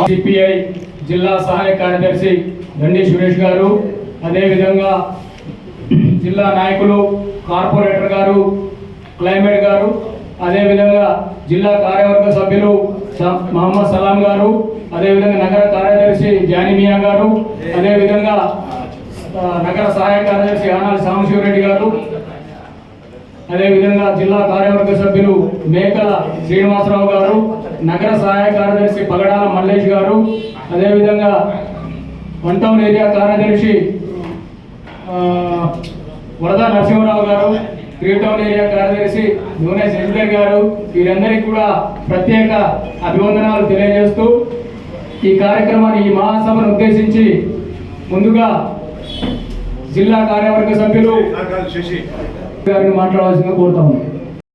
CPI జిల్లా సహాయ కార్యదర్శి దండి సురేష్ గారు, అదేవిధంగా జిల్లా నాయకులు కార్పొరేటర్ గారు క్లైమేట్ గారు, అదేవిధంగా జిల్లా కార్యవర్గ సభ్యులు మహమ్మద్ సలాం గారు, అదేవిధంగా నగర కార్యదర్శి జానిమియా గారు, అదేవిధంగా నగర సహాయ కార్యదర్శి ఆనాలి సాంబశివరెడ్డి గారు, అదేవిధంగా జిల్లా కార్యవర్గ సభ్యులు మేకల శ్రీనివాసరావు గారు, నగర సహాయ కార్యదర్శి పగడాల మల్లేష్ గారు, అదేవిధంగా వన్ టౌన్ ఏరియా కార్యదర్శి వరద నరసింహరావు గారు, 3 టౌన్ ఏరియా కార్యదర్శి నూనె శశిధర్ గారు, వీరందరికీ కూడా ప్రత్యేక అభివందనాలు తెలియజేస్తూ ఈ కార్యక్రమాన్ని ఈ మహాసభను ఉద్దేశించి ముందుగా జిల్లా కార్యవర్గ సభ్యులు గారిని మాట్లాడవలసిందిగా కోరుతాము.